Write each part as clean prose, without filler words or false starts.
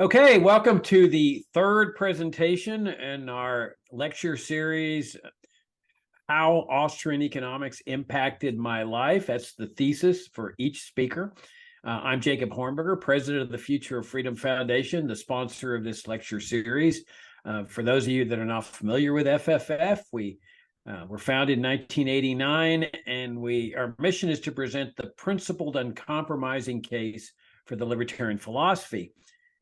Okay, welcome to the third presentation in our lecture series, How Austrian Economics Impacted My Life. That's the thesis for each speaker. I'm Jacob Hornberger, president of the Future of Freedom Foundation, the sponsor of this lecture series. For those of you that are not familiar with FFF, we were founded in 1989, and our mission is to present the principled, uncompromising case for the libertarian philosophy.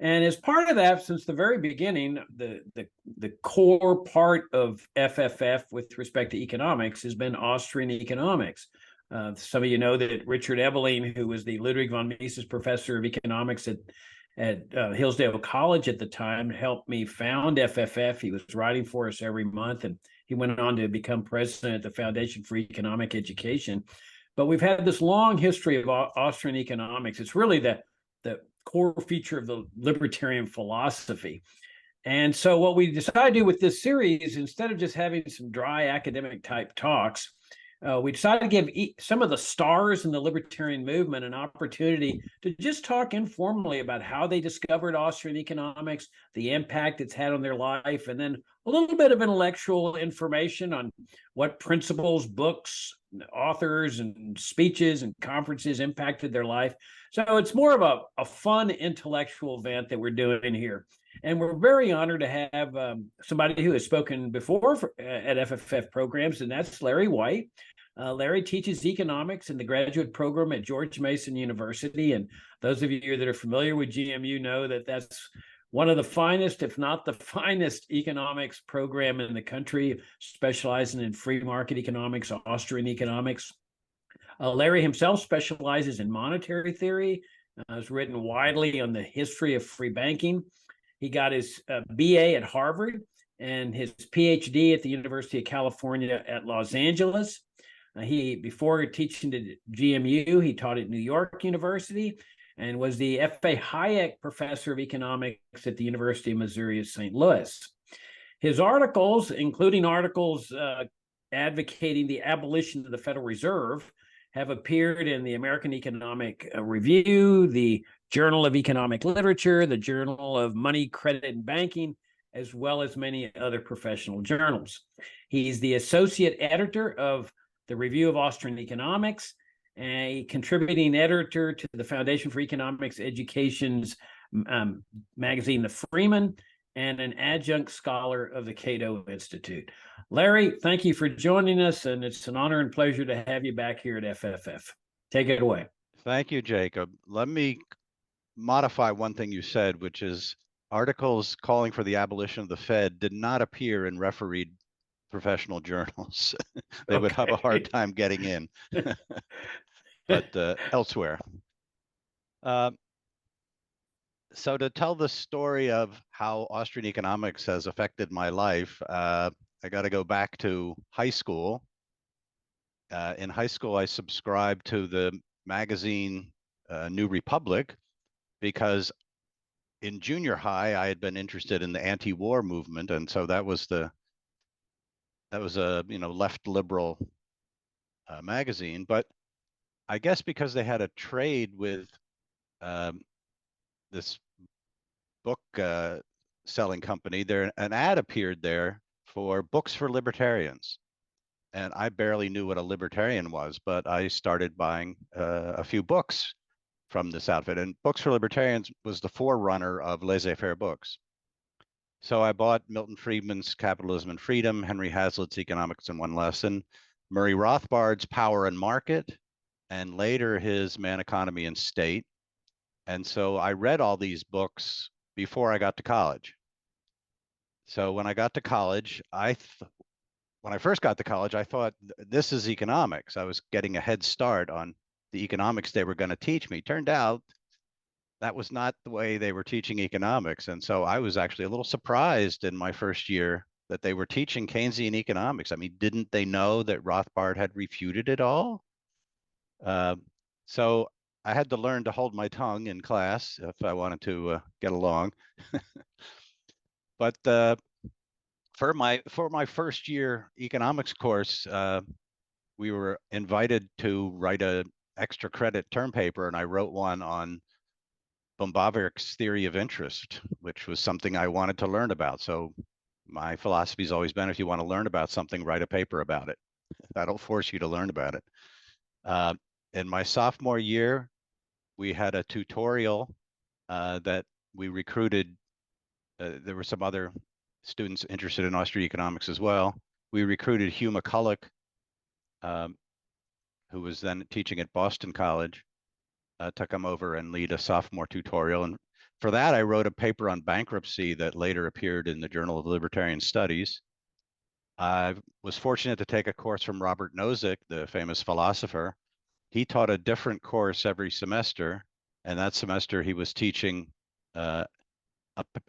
And as part of that, since the very beginning, the core part of FFF with respect to economics has been Austrian economics. Some of you know that Richard Ebeling, who was the Ludwig von Mises Professor of Economics at Hillsdale College at the time, helped me found FFF. He was writing for us every month, and he went on to become president at the Foundation for Economic Education. But we've had this long history of Austrian economics. It's really the core feature of the libertarian philosophy. And so what we decided to do with this series, instead of just having some dry academic type talks, we decided to give some of the stars in the libertarian movement an opportunity to just talk informally about how they discovered Austrian economics, the impact it's had on their life, and then a little bit of intellectual information on what principles, books, authors, and speeches and conferences impacted their life. So it's more of a fun intellectual event that we're doing here. And we're very honored to have somebody who has spoken before at FFF programs, and that's Larry White. Larry teaches economics in the graduate program at George Mason University. And those of you that are familiar with GMU know that that's one of the finest, if not the finest, economics program in the country, specializing in free market economics, Austrian economics. Larry himself specializes in monetary theory, has written widely on the history of free banking. He got his BA at Harvard and his PhD at the University of California at Los Angeles. Before teaching at GMU, he taught at New York University and was the F.A. Hayek Professor of Economics at the University of Missouri at St. Louis. His articles, including articles advocating the abolition of the Federal Reserve, have appeared in the American Economic Review, the Journal of Economic Literature, the Journal of Money, Credit, and Banking, as well as many other professional journals. He's the associate editor of the Review of Austrian Economics, a contributing editor to the Foundation for Economics Education's magazine, The Freeman, and an adjunct scholar of the Cato Institute. Larry, thank you for joining us, and it's an honor and pleasure to have you back here at FFF. Take it away. Thank you, Jacob. Let me modify one thing you said, which is articles calling for the abolition of the Fed did not appear in refereed professional journals. They would have a hard time getting in, but elsewhere. So to tell the story of how Austrian economics has affected my life, I got to go back to high school. In high school, I subscribed to the magazine New Republic because in junior high, I had been interested in the anti-war movement, and so that was a left liberal magazine. But I guess because they had a trade with this book selling company, an ad appeared there for books for libertarians. And I barely knew what a libertarian was, but I started buying a few books from this outfit. And Books for Libertarians was the forerunner of laissez-faire books. So I bought Milton Friedman's Capitalism and Freedom, Henry Hazlitt's Economics in One Lesson, Murray Rothbard's Power and Market, and later his Man, Economy, and State. And so I read all these books before I got to college. So when I got to college, when I first got to college, I thought this is economics. I was getting a head start on the economics they were going to teach me. Turned out that was not the way they were teaching economics. And so I was actually a little surprised in my first year that they were teaching Keynesian economics. I mean, didn't they know that Rothbard had refuted it all? So I had to learn to hold my tongue in class if I wanted to get along. But for my first year economics course, we were invited to write an extra credit term paper, and I wrote one on Bombaverk's theory of interest, which was something I wanted to learn about. So my philosophy's always been, if you want to learn about something, write a paper about it. That'll force you to learn about it. Uh, in my sophomore year, we had a tutorial that we recruited. There were some other students interested in Austrian economics as well. We recruited Hugh McCulloch, um, who was then teaching at Boston College, to come over and lead a sophomore tutorial. And for that, I wrote a paper on bankruptcy that later appeared in the Journal of Libertarian Studies. I was fortunate to take a course from Robert Nozick, the famous philosopher. He taught a different course every semester, and that semester he was teaching uh,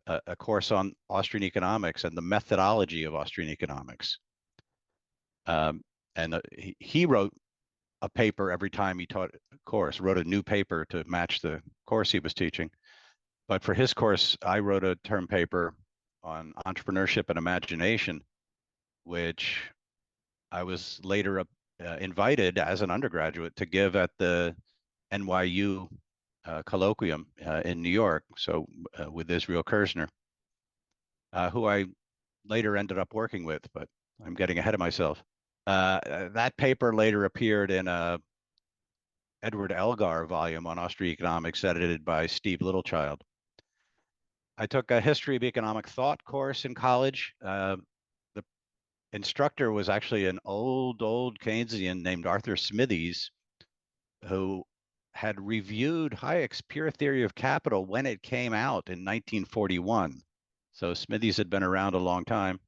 a course on Austrian economics and the methodology of Austrian economics. And he wrote a paper every time he taught a course, wrote a new paper to match the course he was teaching. But for his course, I wrote a term paper on entrepreneurship and imagination, which I was later invited as an undergraduate to give at the NYU colloquium in New York. So with Israel Kirzner, who I later ended up working with, but I'm getting ahead of myself. That paper later appeared in a Edward Elgar volume on Austrian economics, edited by Steve Littlechild. I took a history of economic thought course in college. The instructor was actually an old Keynesian named Arthur Smithies, who had reviewed Hayek's Pure Theory of Capital when it came out in 1941. So Smithies had been around a long time.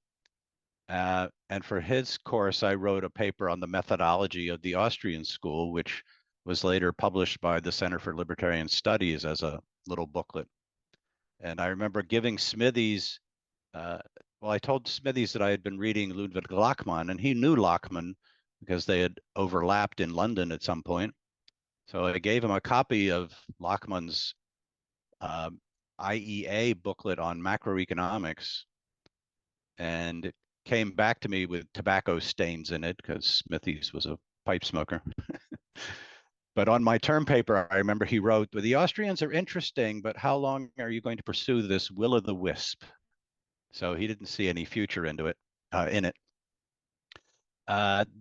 And for his course, I wrote a paper on the methodology of the Austrian school, which was later published by the Center for Libertarian Studies as a little booklet. And I remember giving Smithies, well, I told Smithies that I had been reading Ludwig Lachmann, and he knew Lachmann because they had overlapped in London at some point. So I gave him a copy of Lachmann's IEA booklet on macroeconomics, and it came back to me with tobacco stains in it because Smithies was a pipe smoker. But on my term paper, I remember he wrote, the Austrians are interesting, but how long are you going to pursue this will-o'-the-wisp? So he didn't see any future in it.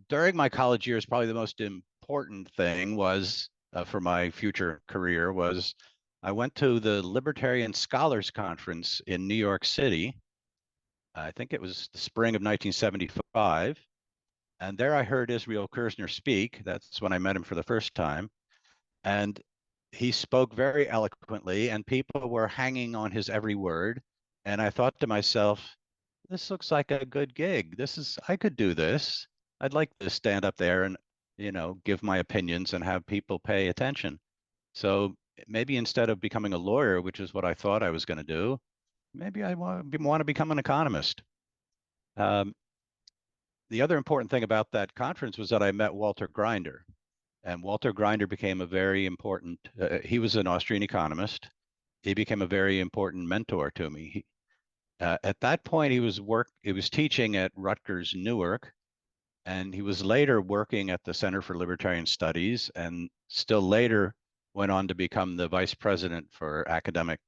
During my college years, probably the most important thing was, for my future career, was I went to the Libertarian Scholars Conference in New York City. I think it was the spring of 1975. And there I heard Israel Kirzner speak. That's when I met him for the first time. And he spoke very eloquently, and people were hanging on his every word. And I thought to myself, this looks like a good gig. I could do this. I'd like to stand up there and, give my opinions and have people pay attention. So maybe instead of becoming a lawyer, which is what I thought I was going to do, maybe I want to become an economist. The other important thing about that conference was that I met Walter Grinder, and Walter Grinder became a very important, he was an Austrian economist. He became a very important mentor to me. At that point, he was teaching at Rutgers Newark, and he was later working at the Center for Libertarian Studies, and still later went on to become the vice president for academic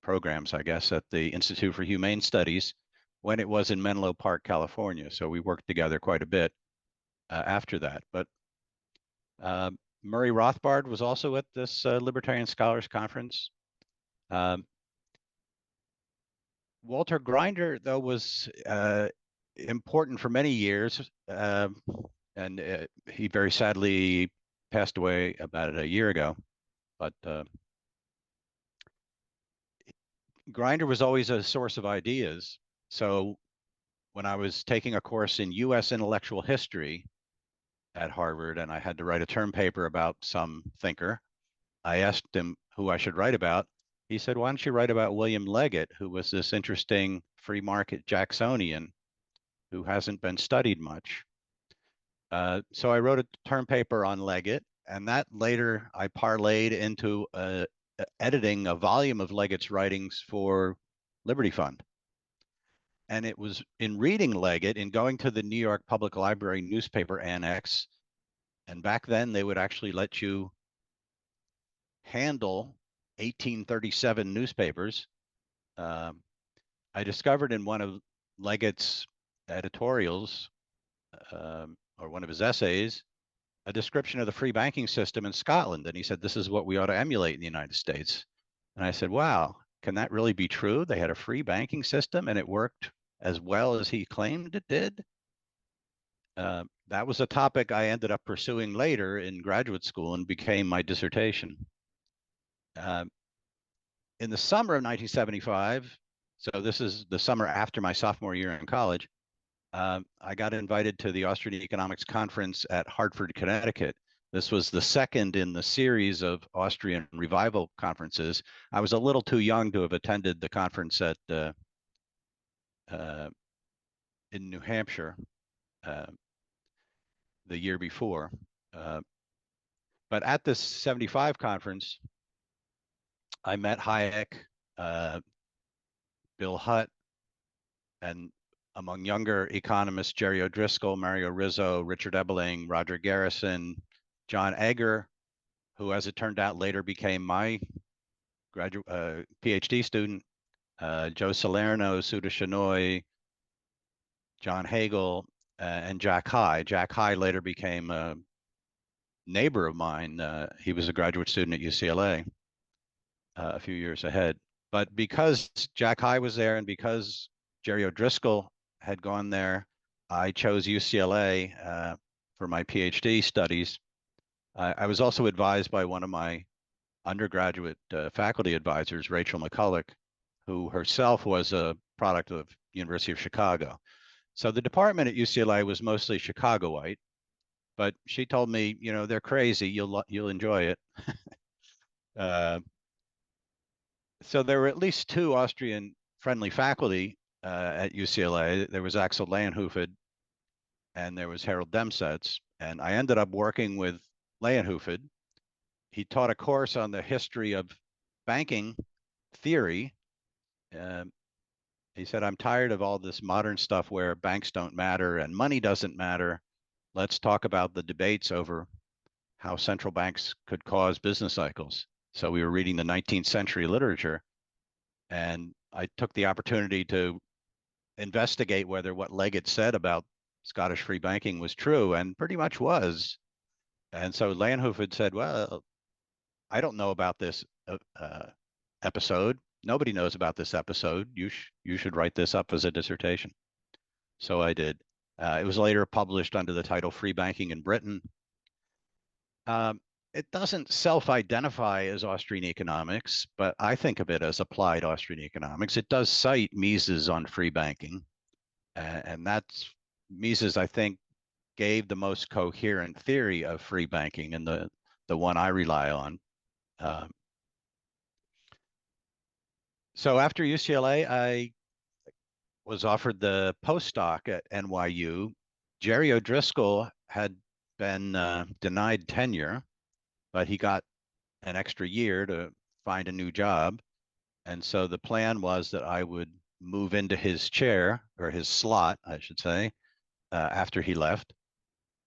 programs, I guess, at the Institute for Humane Studies when it was in Menlo Park, California. So we worked together quite a bit after that. But Murray Rothbard was also at this Libertarian Scholars Conference. Walter Grinder, though, was important for many years, and he very sadly passed away about a year ago. But Grinder was always a source of ideas. So when I was taking a course in U.S. intellectual history at Harvard, and I had to write a term paper about some thinker, I asked him who I should write about. He said, why don't you write about William Leggett, who was this interesting free market Jacksonian who hasn't been studied much. So I wrote a term paper on Leggett, and that later I parlayed into editing a volume of Leggett's writings for Liberty Fund. And it was in reading Leggett, in going to the New York Public Library newspaper annex, and back then they would actually let you handle 1837 newspapers. Um, I discovered in one of Leggett's editorials, or one of his essays, a description of the free banking system in Scotland. And he said, this is what we ought to emulate in the United States. And I said, wow, can that really be true? They had a free banking system and it worked as well as he claimed it did. That was a topic I ended up pursuing later in graduate school and became my dissertation. Uh, in the summer of 1975, so this is the summer after my sophomore year in college, I got invited to the Austrian Economics Conference at Hartford, Connecticut. This was the second in the series of Austrian revival conferences. I was a little too young to have attended the conference at in New Hampshire the year before. But at this 75 conference, I met Hayek, Bill Hutt, and among younger economists, Jerry O'Driscoll, Mario Rizzo, Richard Ebeling, Roger Garrison, John Egger, who, as it turned out, later became my PhD student, Joe Salerno, Suda Shenoy, John Hagel, and Jack High. Jack High later became a neighbor of mine. He was a graduate student at UCLA a few years ahead. But because Jack High was there and because Jerry O'Driscoll had gone there, I chose UCLA for my PhD studies. I was also advised by one of my undergraduate faculty advisors, Rachel McCulloch, who herself was a product of University of Chicago. So the department at UCLA was mostly Chicagoite, but she told me, you know, they're crazy. You'll enjoy it. So there were at least two Austrian friendly faculty at UCLA. There was Axel Leyenhoefed and there was Harold Demsetz. And I ended up working with Leyenhoefed. He taught a course on the history of banking theory. He said, I'm tired of all this modern stuff where banks don't matter and money doesn't matter. Let's talk about the debates over how central banks could cause business cycles. So we were reading the 19th century literature, and I took the opportunity to investigate whether what Leggett said about Scottish free banking was true, and pretty much was. And so Leyenhoefed said, well, I don't know about this episode. Nobody knows about this episode. You should write this up as a dissertation. So I did. It was later published under the title Free Banking in Britain. It doesn't self-identify as Austrian economics, but I think of it as applied Austrian economics. It does cite Mises on free banking, and that's Mises, I think, gave the most coherent theory of free banking and the one I rely on. So after UCLA, I was offered the postdoc at NYU. Jerry O'Driscoll had been denied tenure, but he got an extra year to find a new job. And so the plan was that I would move into his chair, or his slot, I should say, after he left.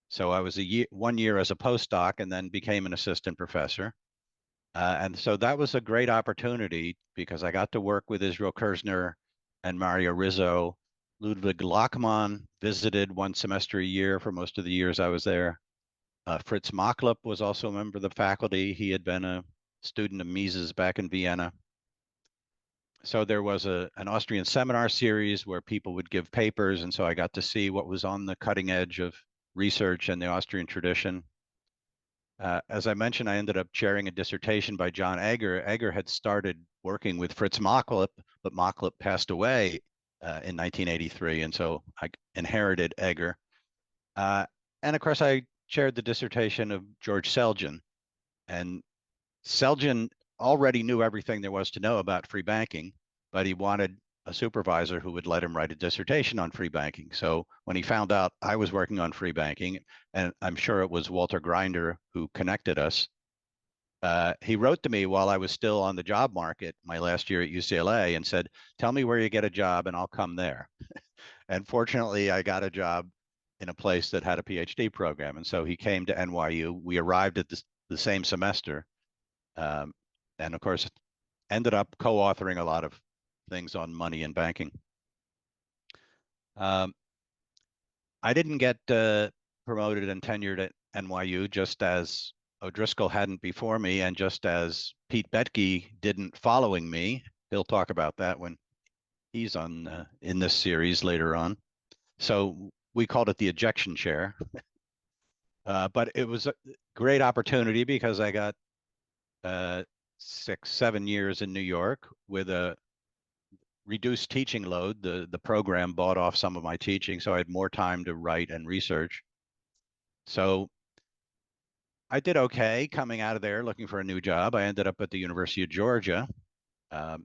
So I was 1 year as a postdoc and then became an assistant professor. And so that was a great opportunity because I got to work with Israel Kirzner and Mario Rizzo. Ludwig Lachmann visited one semester a year for most of the years I was there. Fritz Machlup was also a member of the faculty. He had been a student of Mises back in Vienna. So there was an Austrian seminar series where people would give papers. And so I got to see what was on the cutting edge of research and the Austrian tradition. As I mentioned, I ended up chairing a dissertation by John Egger. Egger had started working with Fritz Machlup, but Machlup passed away in 1983. And so I inherited Egger. And of course, I chaired the dissertation of George Selgin. And Selgin already knew everything there was to know about free banking, but he wanted a supervisor who would let him write a dissertation on free banking. So when he found out I was working on free banking, and I'm sure it was Walter Grinder who connected us, he wrote to me while I was still on the job market my last year at UCLA and said, tell me where you get a job and I'll come there. And fortunately, I got a job in a place that had a PhD program. And so he came to NYU. We arrived at the same semester. And of course, ended up co-authoring a lot of things on money and banking. Um, I didn't get promoted and tenured at NYU, just as O'Driscoll hadn't before me, and just as Pete Betke didn't following me. He'll talk about that when he's on in this series later on. So we called it the ejection chair. But it was a great opportunity because I got 6, 7 years in New York with a reduced teaching load. The program bought off some of my teaching, so I had more time to write and research. So I did okay coming out of there looking for a new job. I ended up at the University of Georgia. Um,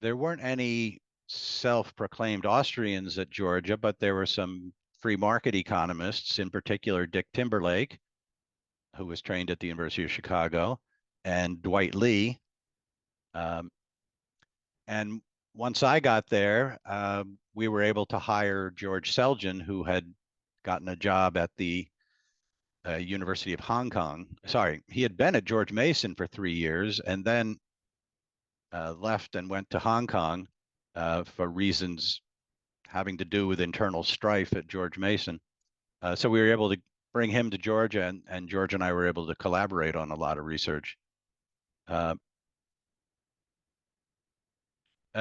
there weren't any self-proclaimed Austrians at Georgia, but there were some free market economists, in particular Dick Timberlake, who was trained at the University of Chicago, and Dwight Lee. Um, and once I got there, we were able to hire George Selgin, who had gotten a job at the University of Hong Kong. Sorry, he had been at George Mason for 3 years and then left and went to Hong Kong for reasons having to do with internal strife at George Mason. So we were able to bring him to Georgia, and George and I were able to collaborate on a lot of research.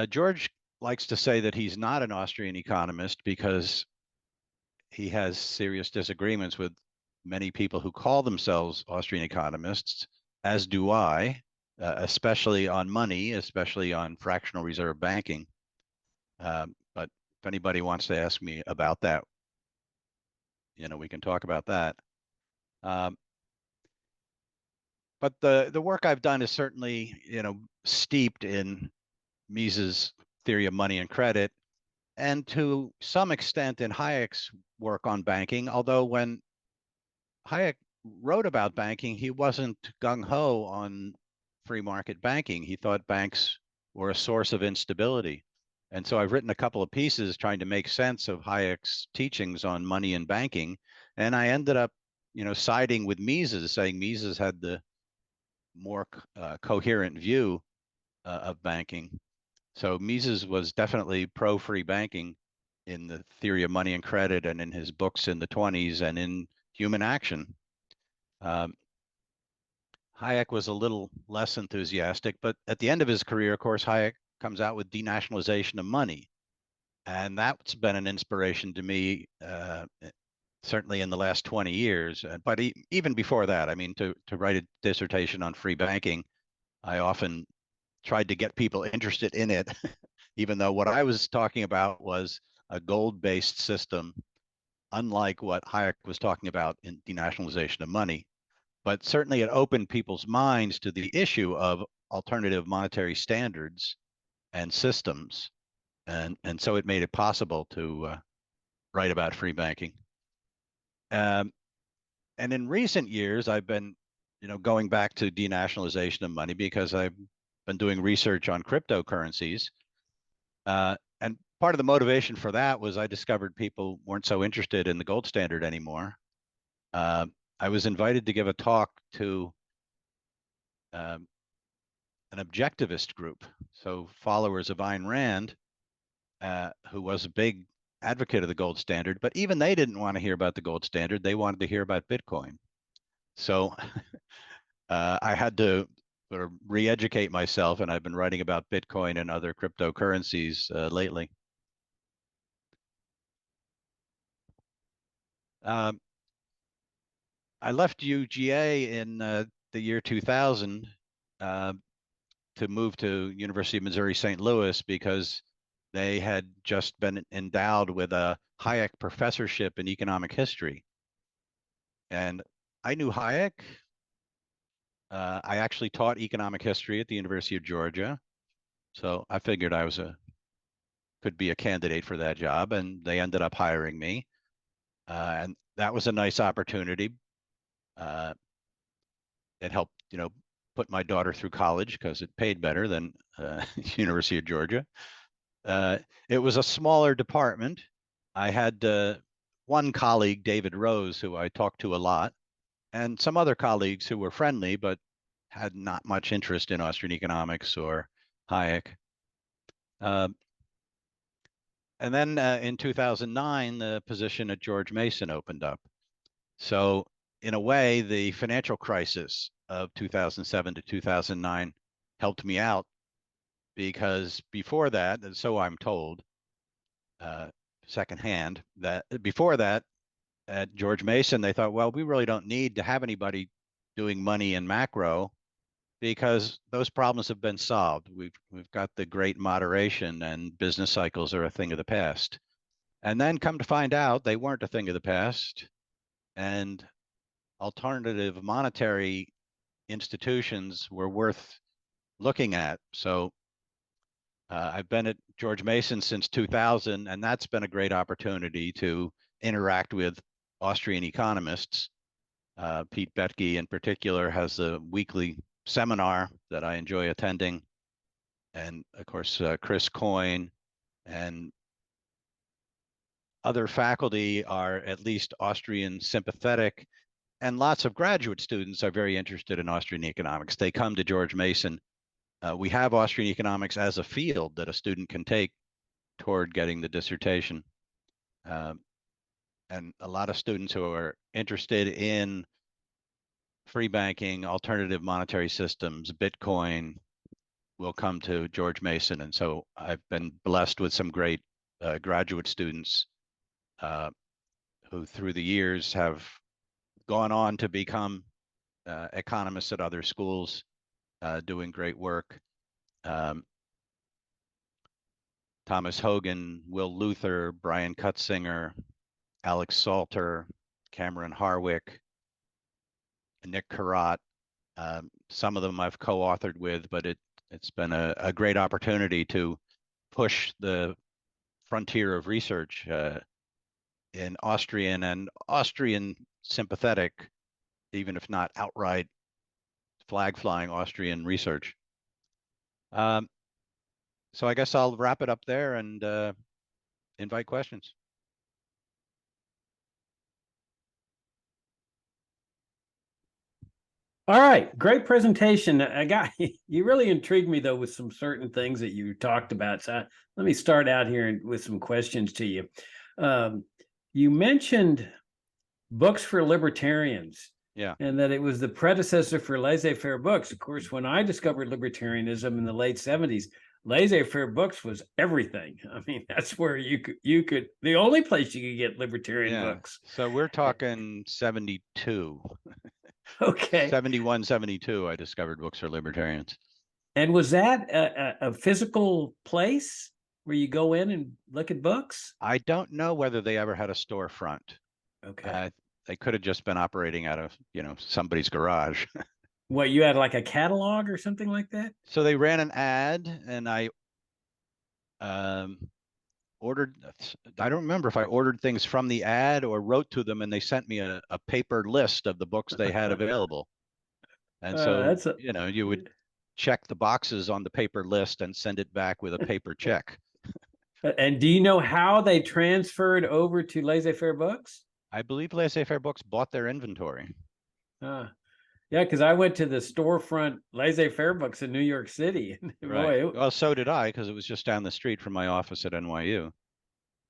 George likes to say that he's not an Austrian economist because he has serious disagreements with many people who call themselves Austrian economists, as do I, especially on money, especially on fractional reserve banking. But if anybody wants to ask me about that, we can talk about that. But the work I've done is certainly, steeped in Mises' theory of money and credit, and to some extent in Hayek's work on banking, although when Hayek wrote about banking, he wasn't gung-ho on free market banking. He thought banks were a source of instability. And so I've written a couple of pieces trying to make sense of Hayek's teachings on money and banking. And I ended up, siding with Mises, saying Mises had the more coherent view of banking. So Mises was definitely pro-free banking in the theory of money and credit and in his books in the 20s and in Human Action. Hayek was a little less enthusiastic, but at the end of his career, of course, Hayek comes out with denationalization of money. And that's been an inspiration to me, certainly in the last 20 years. But even before that, I mean, to write a dissertation on free banking, I often tried to get people interested in it, even though what I was talking about was a gold-based system, unlike what Hayek was talking about in denationalization of money. But certainly it opened people's minds to the issue of alternative monetary standards and systems. And so it made it possible to write about free banking. And in recent years, I've been, going back to denationalization of money because I've been doing research on cryptocurrencies. And part of the motivation for that was I discovered people weren't so interested in the gold standard anymore. I was invited to give a talk to an objectivist group, so followers of Ayn Rand, who was a big advocate of the gold standard, but even they didn't want to hear about the gold standard. They wanted to hear about Bitcoin. So I had to sort of re-educate myself, and I've been writing about Bitcoin and other cryptocurrencies lately. Um, I left UGA in the year 2000 to move to University of Missouri St. Louis because they had just been endowed with a Hayek professorship in economic history. And I knew Hayek. I actually taught economic history at the University of Georgia. So I figured I could be a candidate for that job, and they ended up hiring me. And that was a nice opportunity. It helped, put my daughter through college because it paid better than University of Georgia. It was a smaller department. I had one colleague, David Rose, who I talked to a lot, and some other colleagues who were friendly but had not much interest in Austrian economics or Hayek. Uh, and then in 2009, the position at George Mason opened up. So in a way, the financial crisis of 2007 to 2009 helped me out because before that, and so I'm told, uh, secondhand, that before that, at George Mason, they thought, well, we really don't need to have anybody doing money in macro because those problems have been solved. We've got the great moderation and business cycles are a thing of the past. And then come to find out they weren't a thing of the past. And alternative monetary institutions were worth looking at. So I've been at George Mason since 2000, and that's been a great opportunity to interact with Austrian economists. Pete Boettke, in particular, has a weekly seminar that I enjoy attending. And of course, Chris Coyne and other faculty are at least Austrian sympathetic. And lots of graduate students are very interested in Austrian economics. They come to George Mason. We have Austrian economics as a field that a student can take toward getting the dissertation. And a lot of students who are interested in free banking, alternative monetary systems, Bitcoin, will come to George Mason. And so I've been blessed with some great graduate students who through the years have gone on to become economists at other schools, doing great work. Thomas Hogan, Will Luther, Brian Cutzinger, Alex Salter, Cameron Harwick, Nick Karat. Some of them I've co-authored with, but it's been a great opportunity to push the frontier of research in Austrian and Austrian sympathetic, even if not outright flag flying Austrian research. So I guess I'll wrap it up there and invite questions. All right, great presentation. I got you really intrigued me though with some certain things that you talked about. So let me start out here with some questions to you. You mentioned books for libertarians. Yeah. And that it was the predecessor for laissez-faire books. Of course, when I discovered libertarianism in the late 70s, laissez-faire books was everything. I mean, that's where you could the only place you could get libertarian books. So we're talking 72. Okay. 71, 72, I discovered books for libertarians. And was that a physical place where you go in and look at books? I don't know whether they ever had a storefront. Okay. They could have just been operating out of, somebody's garage. What, you had like a catalog or something like that? So they ran an ad and I ordered, I don't remember if I ordered things from the ad or wrote to them and they sent me a paper list of the books they had available. And so, you would check the boxes on the paper list and send it back with a paper check. And do you know how they transferred over to laissez-faire books? I believe laissez-faire books bought their inventory. Yeah, because I went to the storefront laissez-faire books in New York City. Right. Boy, Well, so did I, because it was just down the street from my office at NYU.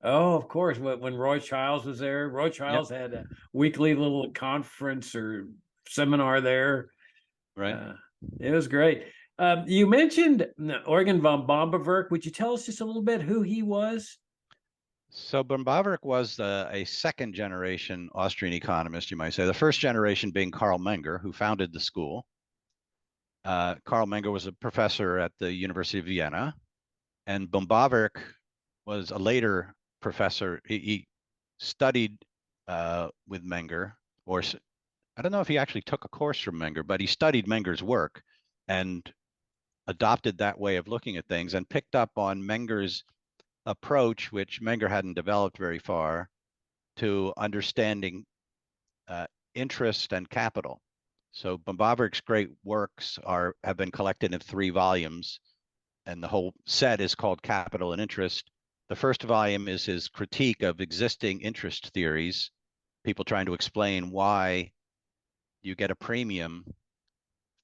oh, of course. When Roy Childs was there, Roy Childs had a weekly little conference or seminar there. Right. It was great. You mentioned Eugen von Bombewerk. Would you tell us just a little bit who he was? So Bombewerk was a second generation Austrian economist, you might say. The first generation being Carl Menger, who founded the school. Carl Menger was a professor at the University of Vienna, and Bombewerk was a later professor. He studied with Menger, or I don't know if he actually took a course from Menger, but he studied Menger's work and adopted that way of looking at things and picked up on Menger's approach, which Menger hadn't developed very far, to understanding interest and capital. So Bombewerk's great works have been collected in 3 volumes, and the whole set is called Capital and Interest. The first volume is his critique of existing interest theories, people trying to explain why you get a premium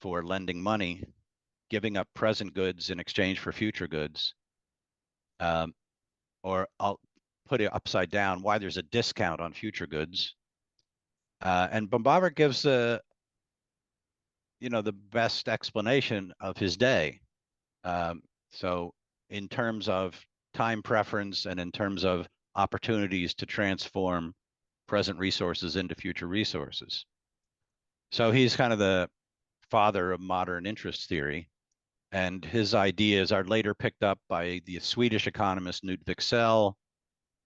for lending money giving up present goods in exchange for future goods. Or I'll put it upside down, why there's a discount on future goods. And Bombaber gives the best explanation of his day. So in terms of time preference and in terms of opportunities to transform present resources into future resources. So he's kind of the father of modern interest theory. And his ideas are later picked up by the Swedish economist Knut Wicksell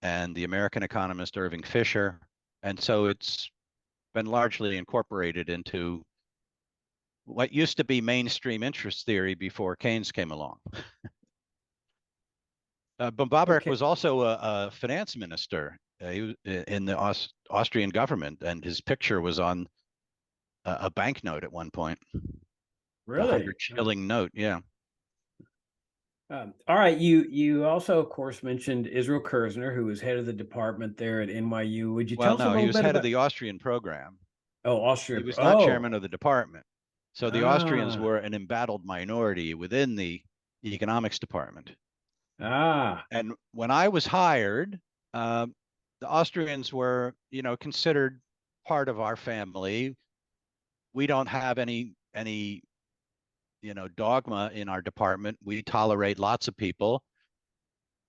and the American economist Irving Fisher. And so it's been largely incorporated into what used to be mainstream interest theory before Keynes came along. Bombaber was also a finance minister. He was in the Austrian government, and his picture was on a banknote at one point. Really? 100 shilling note, yeah. All right. You also, of course, mentioned Israel Kirzner, who was head of the department there at NYU. Would you tell us a little he was bit head about of the Austrian program. Oh, Austria. He was not Oh, chairman of the department. So the Austrians were an embattled minority within the economics department. And when I was hired, the Austrians were, considered part of our family. We don't have any dogma in our department. We tolerate lots of people.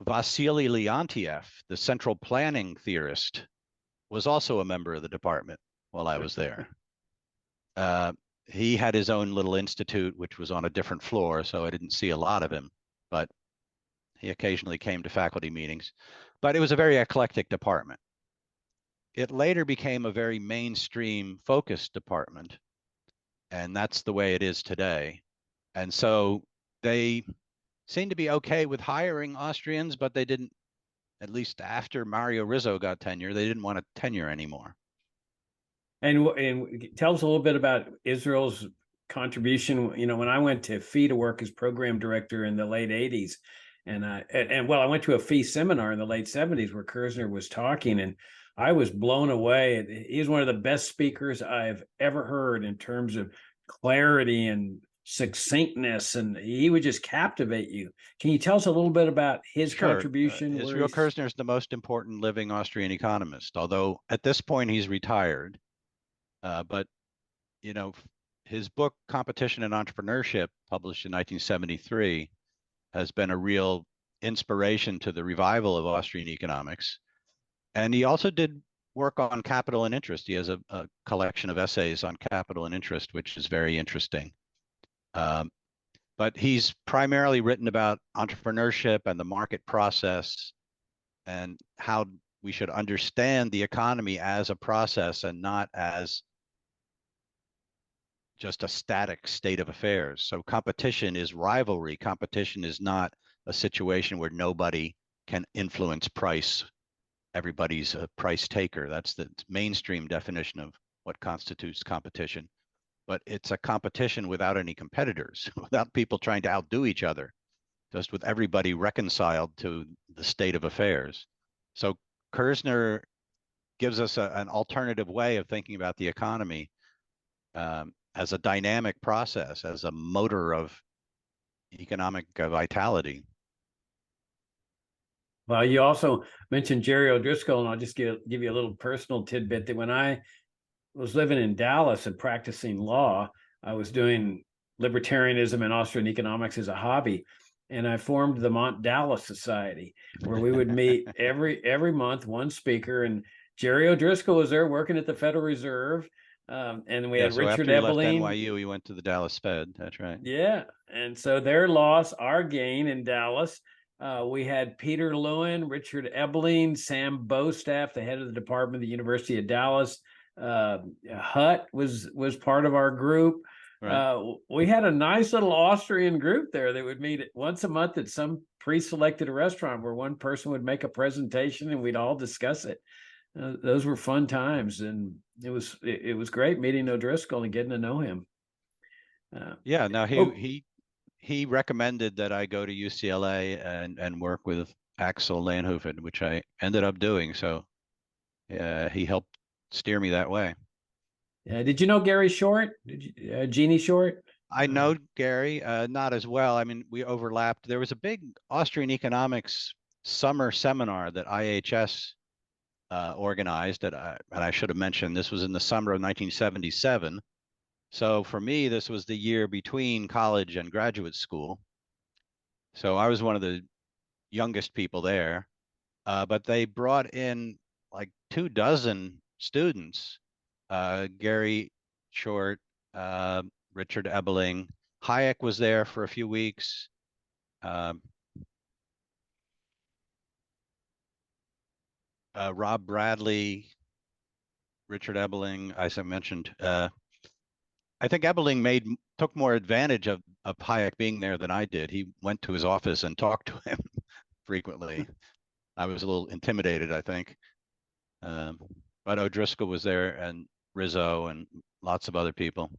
Vasily Leontiev, the central planning theorist, was also a member of the department while I was there. He had his own little institute, which was on a different floor, so I didn't see a lot of him, but he occasionally came to faculty meetings. But it was a very eclectic department. It later became a very mainstream focused department, and that's the way it is today. And so they seemed to be okay with hiring Austrians, but they didn't, at least after Mario Rizzo got tenure, they didn't want a tenure anymore. and tell us a little bit about Israel's contribution. When I went to FEE to work as program director in the late 80s, and I went to a FEE seminar in the late 70s where Kirzner was talking, and I was blown away. He's one of the best speakers I've ever heard in terms of clarity and succinctness, and he would just captivate you. Can you tell us a little bit about his contribution? Israel Kirzner is the most important living Austrian economist, although at this point he's retired. But his book Competition and Entrepreneurship, published in 1973, has been a real inspiration to the revival of Austrian economics. And he also did work on capital and interest. He has a collection of essays on capital and interest, which is very interesting. But he's primarily written about entrepreneurship and the market process and how we should understand the economy as a process and not as just a static state of affairs. So competition is rivalry. Competition is not a situation where nobody can influence price. Everybody's a price taker. That's the mainstream definition of what constitutes competition. But it's a competition without any competitors, without people trying to outdo each other, just with everybody reconciled to the state of affairs. So Kirzner gives us an alternative way of thinking about the economy as a dynamic process, as a motor of economic vitality. Well, you also mentioned Jerry O'Driscoll, and I'll just give you a little personal tidbit that when I was living in Dallas and practicing law, I was doing libertarianism and Austrian economics as a hobby. And I formed the Mont Dallas Society, where we would meet every month, one speaker. And Jerry O'Driscoll was there working at the Federal Reserve. And we had so Richard after you Ebeling. left NYU, you went to the Dallas Fed. That's right. Yeah. And so their loss, our gain in Dallas. We had Peter Lewin, Richard Ebeling, Sam Bostaff, the head of the department of the University of Dallas. Hutt was part of our group. Right. We had a nice little Austrian group there that would meet once a month at some pre-selected restaurant where one person would make a presentation and we'd all discuss it. Those were fun times, and it was great meeting O'Driscoll and getting to know him. He recommended that I go to UCLA and work with Axel Lanhoven, which I ended up doing. So he helped steer me that way. Did you know Gary Short? Did you, Jeannie Short? I know Gary, not as well. I mean, we overlapped. There was a big Austrian economics summer seminar that IHS organized and I should have mentioned this was in the summer of 1977. So for me, this was the year between college and graduate school. So I was one of the youngest people there. But they brought in like 2 dozen students, Gary Short, uh, Richard Ebeling. Hayek was there for a few weeks. Um, Rob Bradley, Richard Ebeling, as I mentioned. I think Ebeling took more advantage of Hayek being there than I did. He went to his office and talked to him frequently. I was a little intimidated, I think. Um, but O'Driscoll was there and Rizzo and lots of other people.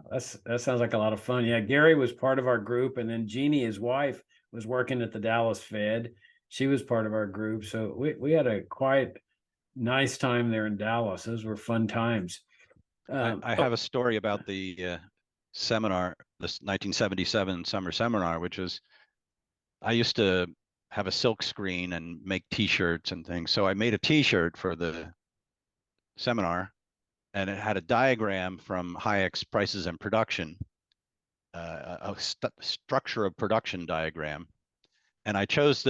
That sounds like a lot of fun. Yeah, Gary was part of our group, and then Jeannie, his wife, was working at the Dallas Fed. She was part of our group, so we had a quite nice time there in Dallas. Those were fun times. I have a story about the seminar, this 1977 summer seminar, which was I used to have a silk screen and make T-shirts and things. So I made a T-shirt for the seminar, and it had a diagram from Hayek's Prices and Production, structure of production diagram. And I chose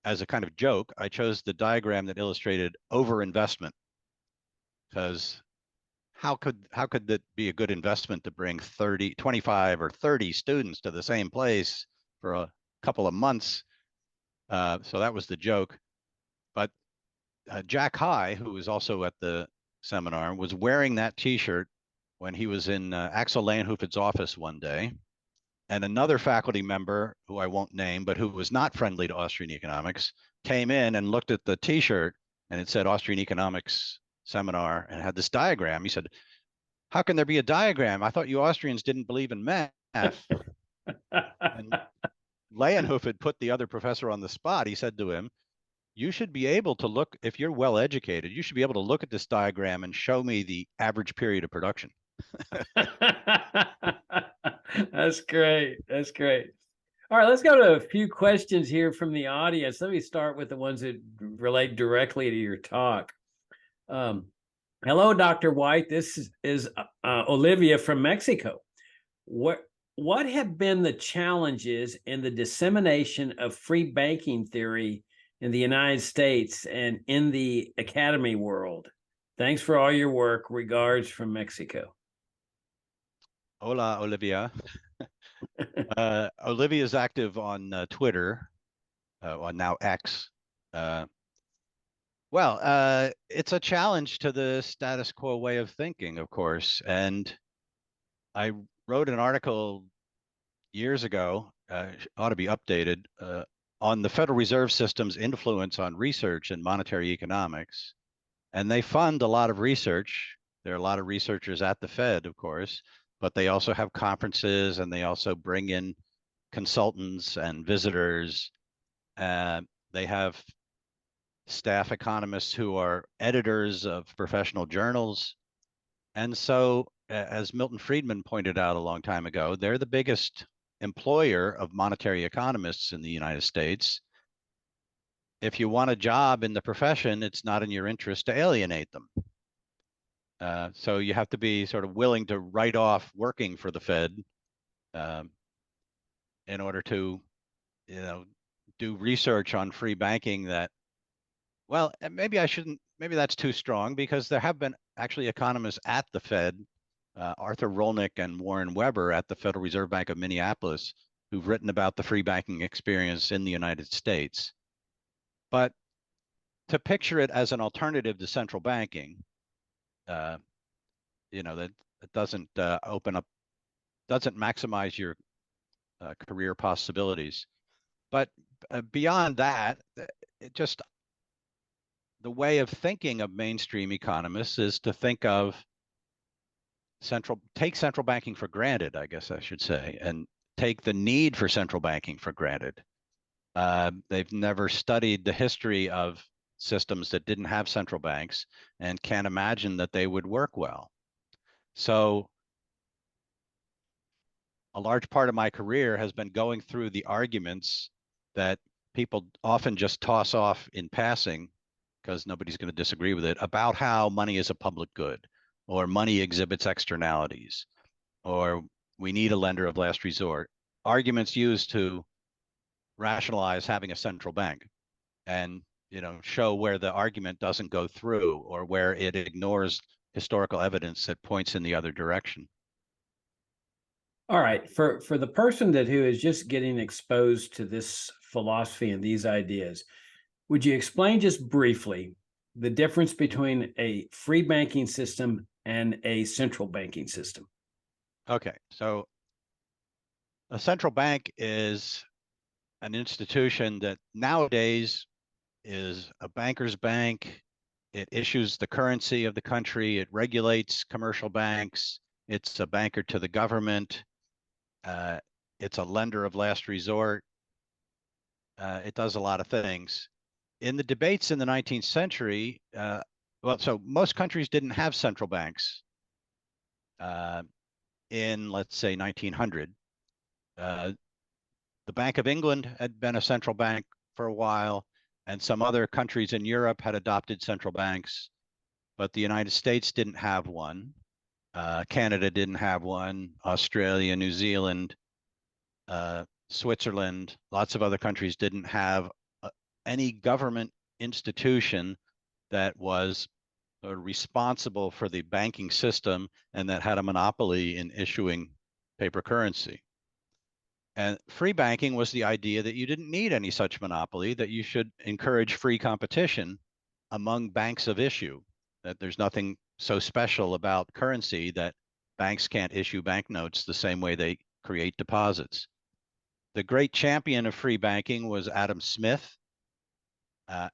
as a kind of joke, I chose the diagram that illustrated overinvestment because how could that be a good investment to bring 30, 25 or 30 students to the same place for a couple of months? So that was the joke. But Jack High, who was also at the seminar, was wearing that T-shirt when he was in Axel Leijenhoef's office one day. And another faculty member, who I won't name, but who was not friendly to Austrian economics, came in and looked at the T-shirt and it said Austrian economics seminar and had this diagram. He said, "How can there be a diagram? I thought you Austrians didn't believe in math." And Leijenhoef had put the other professor on the spot. He said to him, "You should be able to look, if you're well educated, you should be able to look at this diagram and show me the average period of production." That's great. That's great. All right, let's go to a few questions here from the audience. Let me start with the ones that relate directly to your talk. Hello, Dr. White. This is Olivia from Mexico. What have been the challenges in the dissemination of free banking theory in the United States and in the academy world? Thanks for all your work. Regards from Mexico. Hola, Olivia. Olivia is active on Twitter, on now X. It's a challenge to the status quo way of thinking, of course. And I wrote an article years ago, ought to be updated, on the Federal Reserve System's influence on research in monetary economics. And they fund a lot of research. There are a lot of researchers at the Fed, of course, but they also have conferences and they also bring in consultants and visitors. They have staff economists who are editors of professional journals. And so, as Milton Friedman pointed out a long time ago, they're the biggest employer of monetary economists in the United States. If you want a job in the profession, it's not in your interest to alienate them. So you have to be sort of willing to write off working for the Fed in order to, do research on free banking that, well, maybe I shouldn't, maybe that's too strong because there have been actually economists at the Fed, Arthur Rolnick and Warren Weber at the Federal Reserve Bank of Minneapolis, who've written about the free banking experience in the United States. But to picture it as an alternative to central banking, that it doesn't doesn't maximize your career possibilities. But beyond that, it just the way of thinking of mainstream economists is to think of take central banking for granted, I guess I should say, and take the need for central banking for granted. They've never studied the history of systems that didn't have central banks and can't imagine that they would work well. So a large part of my career has been going through the arguments that people often just toss off in passing because nobody's going to disagree with it about how money is a public good, or money exhibits externalities, or we need a lender of last resort. Arguments used to rationalize having a central bank and show where the argument doesn't go through or where it ignores historical evidence that points in the other direction. All right, for the person who is just getting exposed to this philosophy and these ideas, would you explain just briefly the difference between a free banking system and a central banking system? Okay, so a central bank is an institution that nowadays is a banker's bank. It issues the currency of the country. It regulates commercial banks. It's a banker to the government. Uh, it's a lender of last resort. It does a lot of things. In the debates in the 19th century, so most countries didn't have central banks uh, in, let's say, 1900. Uh, the Bank of England had been a central bank for a while, and some other countries in Europe had adopted central banks, but the United States didn't have one. Canada didn't have one. Australia, New Zealand, Switzerland, lots of other countries didn't have any government institution that was responsible for the banking system and that had a monopoly in issuing paper currency. And free banking was the idea that you didn't need any such monopoly, that you should encourage free competition among banks of issue, that there's nothing so special about currency that banks can't issue banknotes the same way they create deposits. The great champion of free banking was Adam Smith,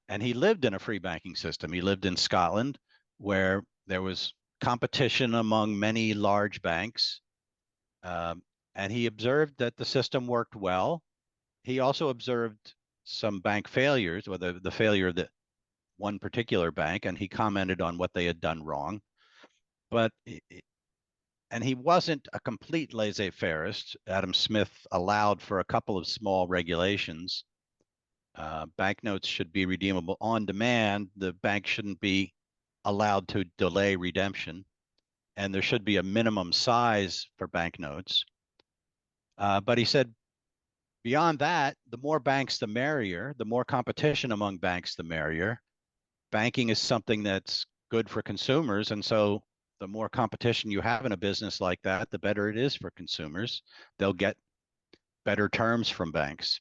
and he lived in a free banking system. He lived in Scotland, where there was competition among many large banks. And he observed that the system worked well. He also observed some bank failures, or the failure of the one particular bank, and he commented on what they had done wrong. But and he wasn't a complete laissez-fairist. Adam Smith allowed for a couple of small regulations. Banknotes should be redeemable on demand. The bank shouldn't be allowed to delay redemption, and there should be a minimum size for banknotes. But he said, beyond that, the more banks, the merrier. The more competition among banks, the merrier. Banking is something that's good for consumers, and so the more competition you have in a business like that, the better it is for consumers. They'll get better terms from banks.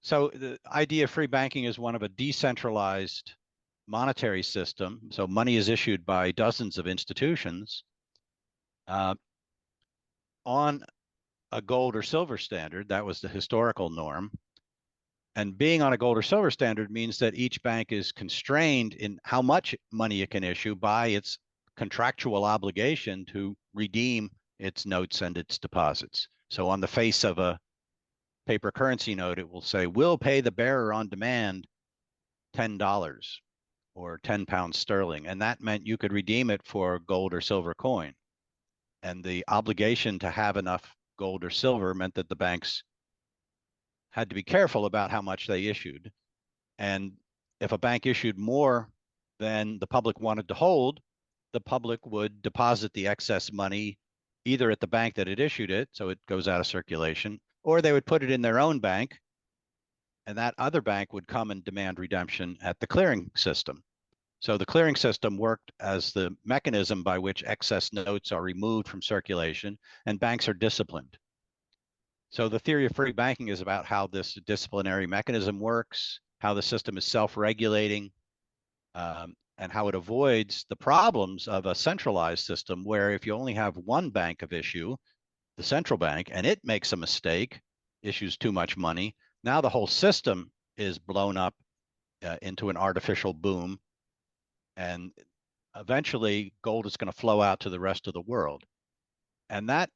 So the idea of free banking is one of a decentralized monetary system. So money is issued by dozens of institutions on a gold or silver standard. That was the historical norm. And being on a gold or silver standard means that each bank is constrained in how much money it can issue by its contractual obligation to redeem its notes and its deposits. So on the face of a paper currency note, it will say, we'll pay the bearer on demand $10 or 10 pounds sterling. And that meant you could redeem it for gold or silver coin. And the obligation to have enough gold or silver meant that the banks had to be careful about how much they issued. And if a bank issued more than the public wanted to hold, the public would deposit the excess money either at the bank that had issued it, so it goes out of circulation, or they would put it in their own bank, and that other bank would come and demand redemption at the clearing system. So the clearing system worked as the mechanism by which excess notes are removed from circulation, and banks are disciplined. So the theory of free banking is about how this disciplinary mechanism works, how the system is self-regulating, and how it avoids the problems of a centralized system where if you only have one bank of issue, the central bank, and it makes a mistake, issues too much money, now the whole system is blown up into an artificial boom, and eventually gold is going to flow out to the rest of the world. And that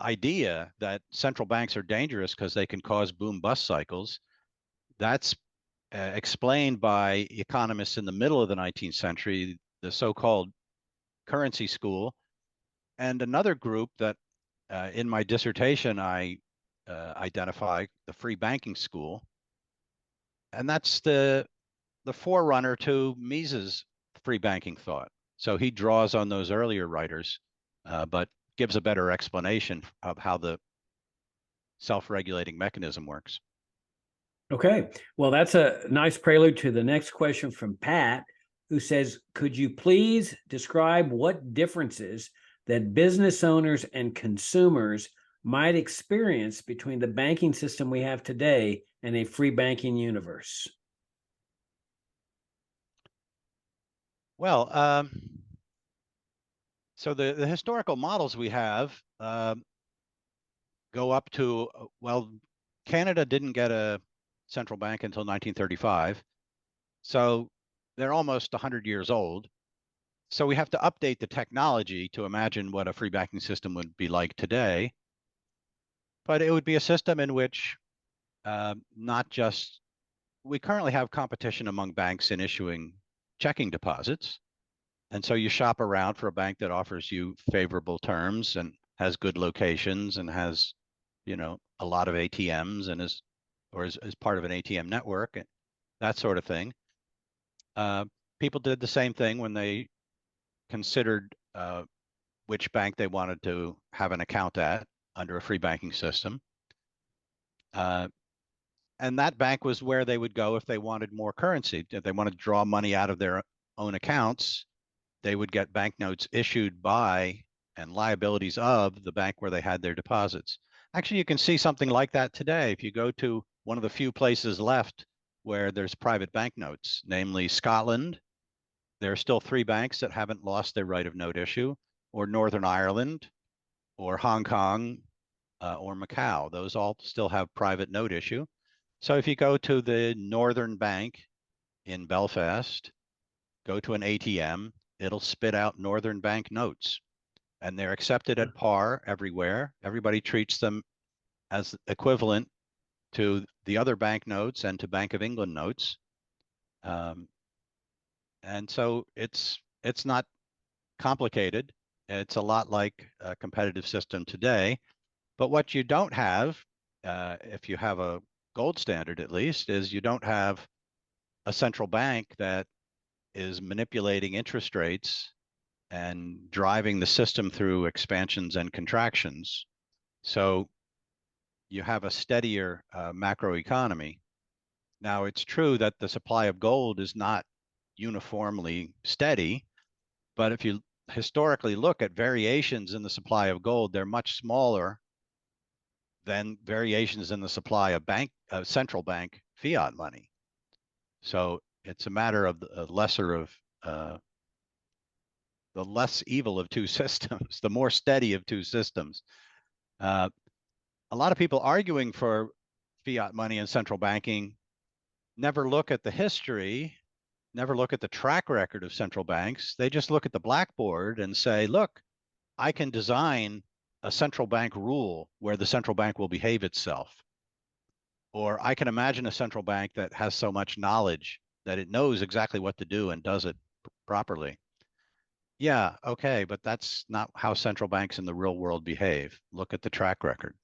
idea that central banks are dangerous because they can cause boom bust cycles, that's explained by economists in the middle of the 19th century, the so-called currency school, And another group that in my dissertation I identify, the free banking school, and that's the forerunner to Mises' free banking thought. So he draws on those earlier writers, but gives a better explanation of how the self-regulating mechanism works. Okay. Well, that's a nice prelude to the next question from Pat, who says, could you please describe what differences that business owners and consumers might experience between the banking system we have today and a free banking universe? Well, so the historical models we have go up to, well, Canada didn't get a central bank until 1935. So they're almost 100 years old. So we have to update the technology to imagine what a free banking system would be like today. But it would be a system in which not just, we currently have competition among banks in issuing checking deposits. And so you shop around for a bank that offers you favorable terms and has good locations and has, a lot of ATMs and is part of an ATM network, and that sort of thing. People did the same thing when they considered which bank they wanted to have an account at under a free banking system. And that bank was where they would go if they wanted more currency. If they wanted to draw money out of their own accounts, they would get banknotes issued by and liabilities of the bank where they had their deposits. Actually, you can see something like that today. If you go to one of the few places left where there's private banknotes, namely Scotland, there are still 3 banks that haven't lost their right of note issue, or Northern Ireland, or Hong Kong, or Macau. Those all still have private note issue. So if you go to the Northern Bank in Belfast, go to an ATM, it'll spit out Northern Bank notes, and they're accepted at par everywhere. Everybody treats them as equivalent to the other bank notes and to Bank of England notes. And so it's not complicated. It's a lot like a competitive system today. But what you don't have, if you have a gold standard at least, is you don't have a central bank that is manipulating interest rates and driving the system through expansions and contractions. So you have a steadier macroeconomy. Now, it's true that the supply of gold is not uniformly steady, but if you historically look at variations in the supply of gold, they're much smaller than variations in the supply of central bank fiat money. So it's a matter of the lesser of the less evil of two systems, the more steady of two systems. A lot of people arguing for fiat money and central banking never look at the history, never look at the track record of central banks. They just look at the blackboard and say, look, I can design a central bank rule where the central bank will behave itself. Or I can imagine a central bank that has so much knowledge that it knows exactly what to do and does it properly. Yeah, okay, but that's not how central banks in the real world behave. Look at the track record.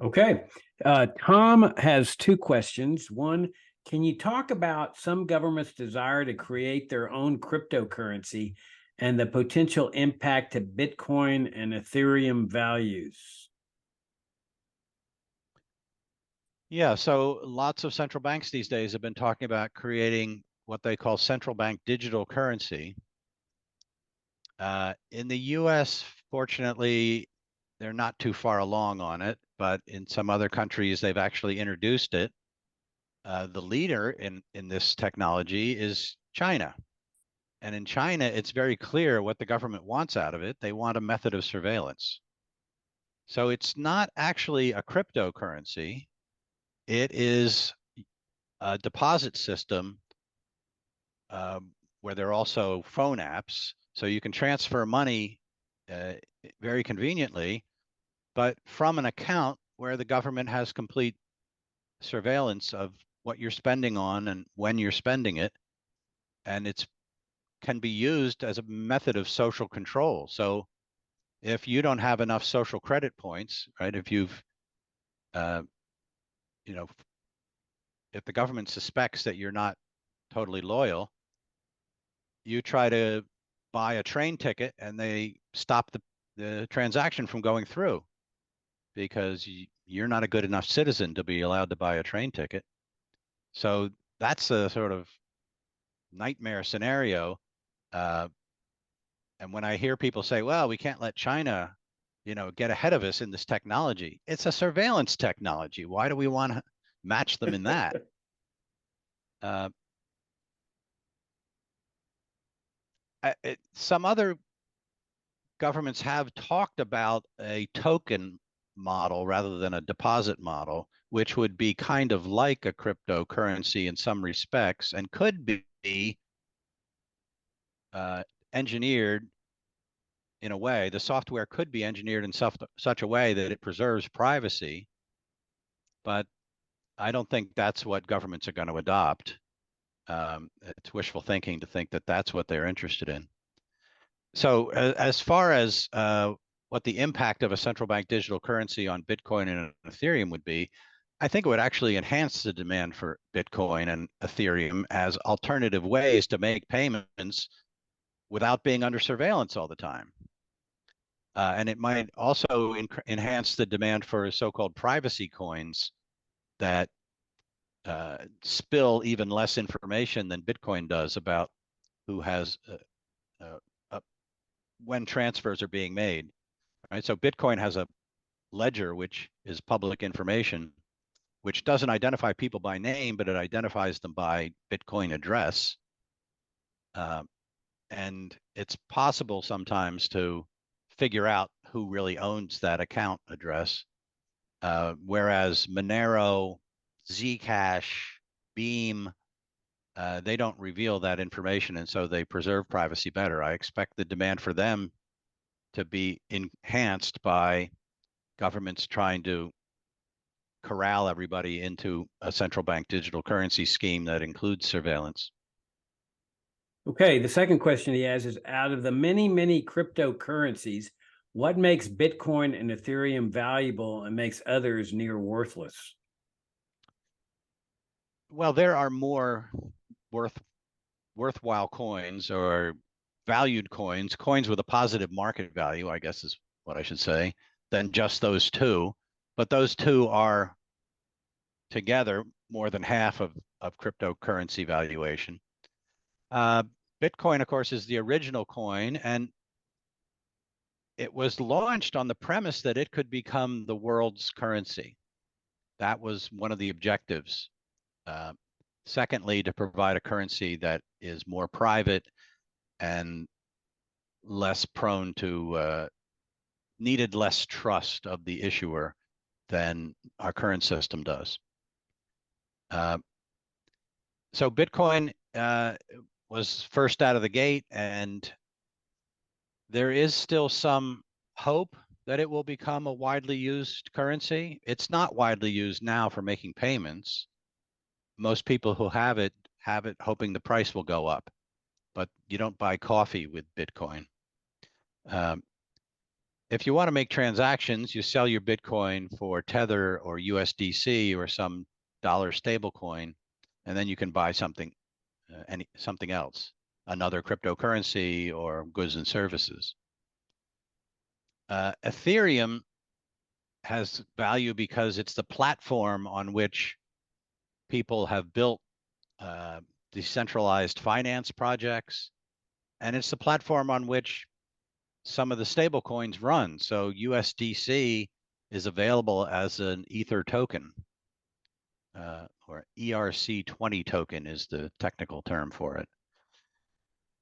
Okay. Tom has 2 questions. One, can you talk about some governments' desire to create their own cryptocurrency and the potential impact to Bitcoin and Ethereum values? Yeah, so lots of central banks these days have been talking about creating what they call central bank digital currency. In the US, fortunately, they're not too far along on it, but in some other countries, they've actually introduced it. The leader in this technology is China. And in China, it's very clear what the government wants out of it. They want a method of surveillance. So it's not actually a cryptocurrency. It is a deposit system where there are also phone apps. So you can transfer money very conveniently, but from an account where the government has complete surveillance of what you're spending on and when you're spending it. And it's can be used as a method of social control. So if you don't have enough social credit points, right? If you've, uh, you know, if the government suspects that you're not totally loyal, you try to buy a train ticket and they stop the transaction from going through because you're not a good enough citizen to be allowed to buy a train ticket. So that's a sort of nightmare scenario. Uh, and when I hear people say, well, we can't let China, get ahead of us in this technology, it's a surveillance technology. Why do we want to match them in that? Uh, some other governments have talked about a token model rather than a deposit model, which would be kind of like a cryptocurrency in some respects and could be uh, engineered in a way, the software could be engineered in such a way that it preserves privacy, but I don't think that's what governments are going to adopt. It's wishful thinking to think that that's what they're interested in. So as far as what the impact of a central bank digital currency on Bitcoin and Ethereum would be, I think it would actually enhance the demand for Bitcoin and Ethereum as alternative ways to make payments without being under surveillance all the time. And it might also enhance the demand for so-called privacy coins that spill even less information than Bitcoin does about who has uh, uh, when transfers are being made. Right. So Bitcoin has a ledger which is public information, which doesn't identify people by name, but it identifies them by Bitcoin address. And it's possible sometimes to figure out who really owns that account address. Whereas Monero, Zcash, Beam, they don't reveal that information, and so they preserve privacy better. I expect the demand for them to be enhanced by governments trying to corral everybody into a central bank digital currency scheme that includes surveillance. Okay, the second question he has is, out of the many, many cryptocurrencies, what makes Bitcoin and Ethereum valuable and makes others near worthless? Well, there are more worthwhile coins or valued coins with a positive market value, I guess is what I should say, than just those two. But those two are together more than half of cryptocurrency valuation. Uh, Bitcoin, of course, is the original coin, and it was launched on the premise that it could become the world's currency. That was one of the objectives. Uh, Secondly, to provide a currency that is more private and less prone to needed less trust of the issuer than our current system does. Uh, so Bitcoin was first out of the gate, and there is still some hope that it will become a widely used currency. It's not widely used now for making payments. Most people who have it hoping the price will go up, but you don't buy coffee with Bitcoin. Um, if you want to make transactions, you sell your Bitcoin for Tether or USDC or some dollar stable coin, and then you can buy something else, another cryptocurrency or goods and services. Ethereum has value because it's the platform on which people have built uh, decentralized finance projects, and it's the platform on which some of the stable coins run. So USDC is available as an Ether token, or ERC20 token is the technical term for it.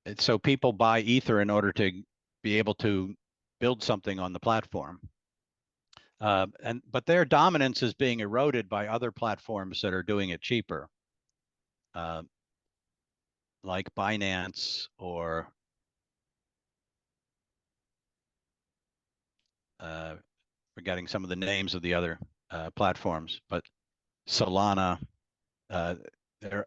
And so people buy Ether in order to be able to build something on the platform. But their dominance is being eroded by other platforms that are doing it cheaper, uh, like Binance or forgetting some of the names of the other platforms, but Solana. Their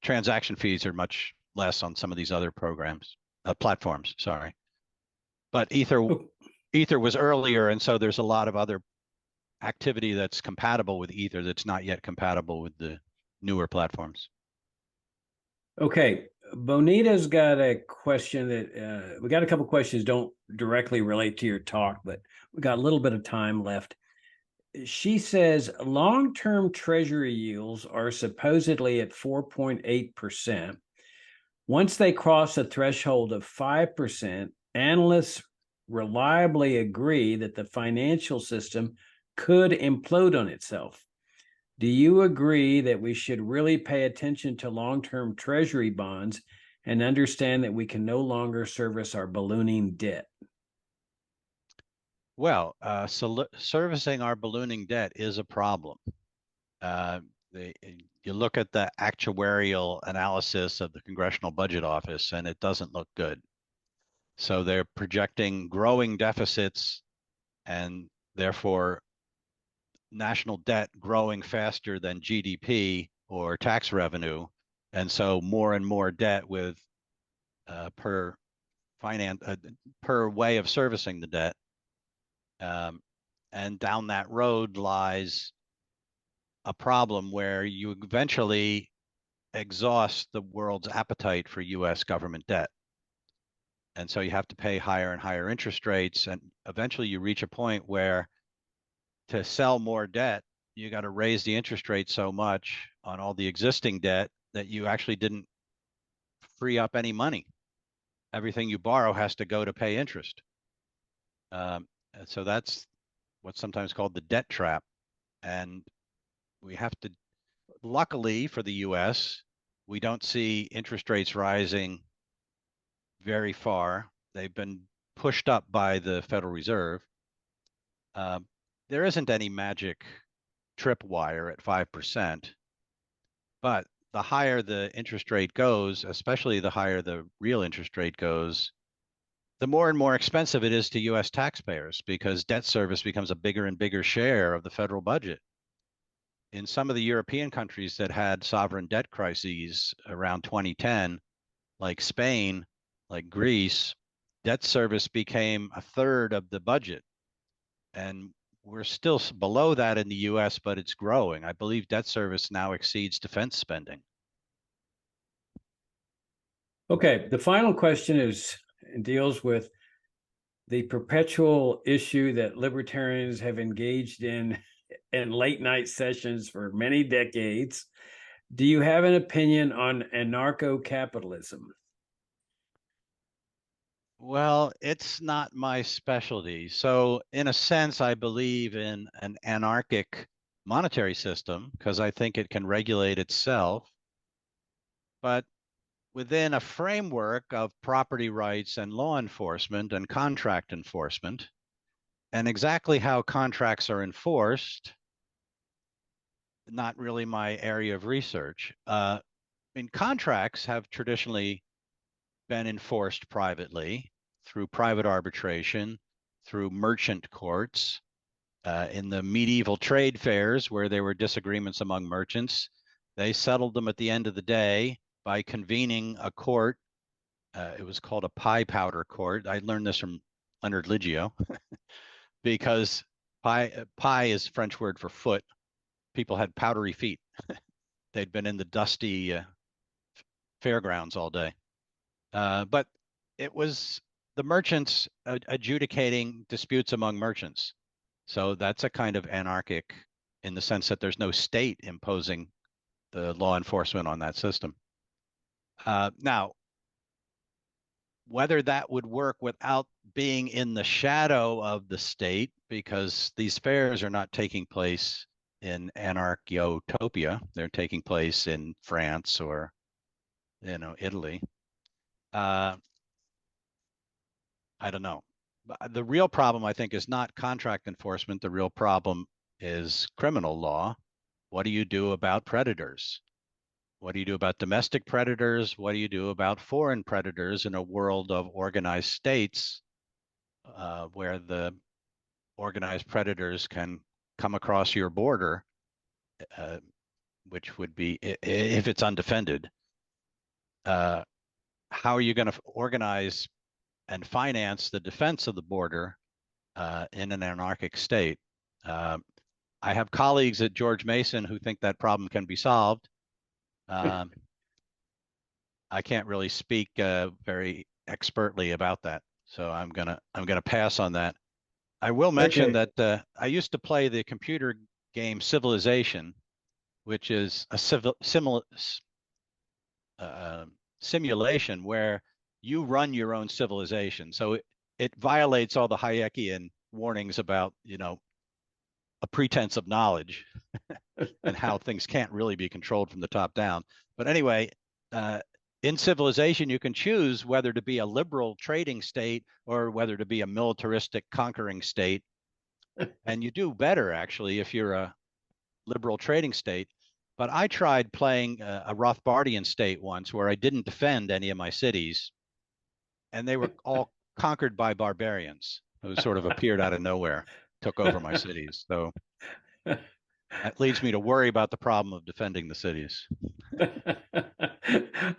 transaction fees are much less on some of these other platforms. Sorry, but Oh, Ether was earlier, and so there's a lot of other activity that's compatible with Ether that's not yet compatible with the newer platforms. okay. Bonita's got a question that we got a couple questions don't directly relate to your talk, but we got a little bit of time left. She says long-term treasury yields are supposedly at 4.8%. Once they cross a threshold of 5%, analysts reliably agree that the financial system could implode on itself. Do you agree that we should really pay attention to long-term treasury bonds and understand that we can no longer service our ballooning debt? Well, servicing our ballooning debt is a problem. Uh, you look at the actuarial analysis of the Congressional Budget Office, and it doesn't look good. So they're projecting growing deficits and therefore national debt growing faster than GDP or tax revenue. And so more and more debt with per finance per way of servicing the debt. And down that road lies a problem where you eventually exhaust the world's appetite for US government debt. And so you have to pay higher and higher interest rates. And eventually you reach a point where to sell more debt, you got to raise the interest rate so much on all the existing debt that you actually didn't free up any money. Everything you borrow has to go to pay interest. So that's what's sometimes called the debt trap. And we have to, luckily for the US, we don't see interest rates rising very far. They've been pushed up by the Federal Reserve. There isn't any magic tripwire at 5%, but the higher the interest rate goes, especially the higher the real interest rate goes, the more and more expensive it is to US taxpayers because debt service becomes a bigger and bigger share of the federal budget. In some of the European countries that had sovereign debt crises around 2010, like Spain, like Greece, debt service became a third of the budget. And we're still below that in the US, but it's growing. I believe debt service now exceeds defense spending. Okay, the final question deals with the perpetual issue that libertarians have engaged in late night sessions for many decades. Do you have an opinion on anarcho-capitalism? Well, it's not my specialty. So, in a sense, I believe in an anarchic monetary system because I think it can regulate itself. But within a framework of property rights and law enforcement and contract enforcement, and exactly how contracts are enforced, not really my area of research. I mean, contracts have traditionally been enforced privately through private arbitration, through merchant courts. In the medieval trade fairs where there were disagreements among merchants, they settled them at the end of the day by convening a court. It was called a pie powder court. I learned this from Leonard Liggio because pie is French word for foot. People had powdery feet. They'd been in the dusty fairgrounds all day. But it was the merchants adjudicating disputes among merchants. So that's a kind of anarchic in the sense that there's no state imposing the law enforcement on that system. Now, whether that would work without being in the shadow of the state, because these fairs are not taking place in anarchotopia, they're taking place in France or, Italy. I don't know. The real problem, I think, is not contract enforcement. The real problem is criminal law. What do you do about predators? What do you do about domestic predators? What do you do about foreign predators in a world of organized states where the organized predators can come across your border, which would be if it's undefended. how are you going to organize and finance the defense of the border in an anarchic state? I have colleagues at George Mason who think that problem can be solved. Um, I can't really speak very expertly about that, so I'm gonna pass on that. I will mention Okay. that I used to play the computer game Civilization, which is a uh, simulation where you run your own civilization. So it violates all the Hayekian warnings about, a pretense of knowledge and how things can't really be controlled from the top down. But anyway, uh, in Civilization, you can choose whether to be a liberal trading state or whether to be a militaristic conquering state. And you do better, actually, if you're a liberal trading state. But I tried playing a Rothbardian state once where I didn't defend any of my cities, and they were all conquered by barbarians who sort of appeared out of nowhere, took over my cities. So that leads me to worry about the problem of defending the cities.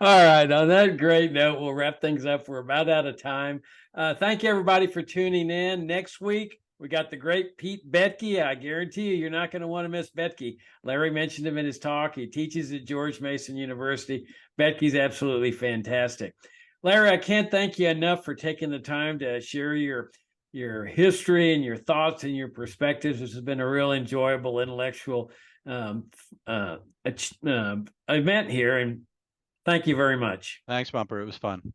All right. On that great note, we'll wrap things up. We're about out of time. Thank you, everybody, for tuning in. Next week, we got the great Pete Betke. I guarantee you, you're not going to want to miss Betke. Larry mentioned him in his talk. He teaches at George Mason University. Betke's absolutely fantastic. Larry, I can't thank you enough for taking the time to share your history and your thoughts and your perspectives. This has been a real enjoyable intellectual event here, and thank you very much. Thanks, Bumper. It was fun.